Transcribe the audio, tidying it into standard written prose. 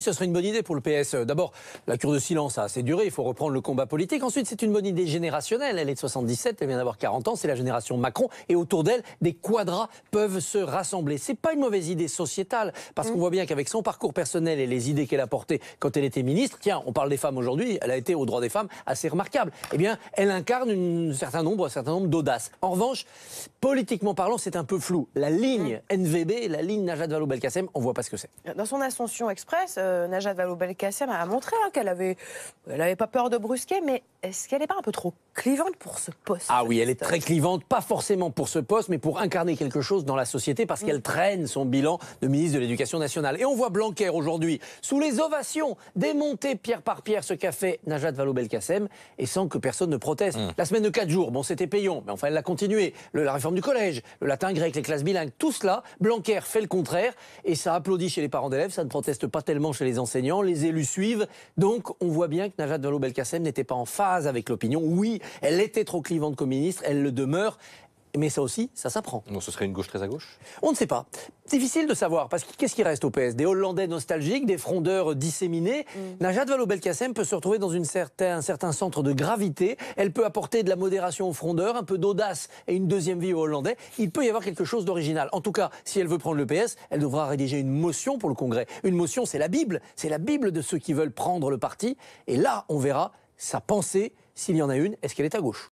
ce serait une bonne idée pour le PS. D'abord, la cure de silence a assez duré, il faut reprendre le combat politique. Ensuite, c'est une bonne idée générationnelle. Elle est de 77, elle vient d'avoir 40 ans, c'est la génération Macron. Et autour d'elle, des quadras peuvent se rassembler. C'est pas une mauvaise idée sociétale, parce qu'on voit bien qu'avec son parcours personnel et les idées qu'elle a portées quand elle était ministre, tiens, on parle des femmes aujourd'hui, elle a été aux droits des femmes assez remarquable. Eh bien, elle incarne un certain nombre d'audace. En revanche, politiquement parlant, c'est un peu flou. La ligne NVB, la ligne Najat Vallaud-Belkacem, on voit pas ce que c'est. Dans son Ascension Express, Najat Vallaud-Belkacem a montré qu'elle avait pas peur de brusquer, mais est-ce qu'elle n'est pas un peu trop clivante pour ce poste? Ah oui, elle est très clivante, pas forcément pour ce poste, mais pour incarner quelque chose dans la société, parce qu'elle traîne son bilan de ministre de l'Éducation nationale. Et on voit Blanquer aujourd'hui, sous les ovations, démonter pierre par pierre ce qu'a fait Najat Vallaud-Belkacem, et sans que personne ne proteste. La semaine de 4 jours, bon, c'était payant, mais enfin, elle l'a continué. La réforme du collège, le latin grec, les classes bilingues, tout cela, Blanquer fait le contraire, et ça applaudit chez les parents d'élèves, ça ne proteste pas tellement chez les enseignants, les élus suivent. Donc, on voit bien que Najat Vallaud-Belkacem n'était pas en phase avec l'opinion. Oui, elle était trop clivante comme ministre, elle le demeure. Mais ça aussi, ça s'apprend. Non, ce serait une gauche très à gauche? On ne sait pas. Difficile de savoir, parce qu'est-ce qui reste au PS? Des Hollandais nostalgiques, des frondeurs disséminés. Najat Vallaud-Belkacem peut se retrouver dans un certain centre de gravité. Elle peut apporter de la modération aux frondeurs, un peu d'audace et une deuxième vie aux Hollandais. Il peut y avoir quelque chose d'original. En tout cas, si elle veut prendre le PS, elle devra rédiger une motion pour le Congrès. Une motion, c'est la Bible. C'est la Bible de ceux qui veulent prendre le parti. Et là, on verra sa pensée, s'il y en a une, est-ce qu'elle est à gauche?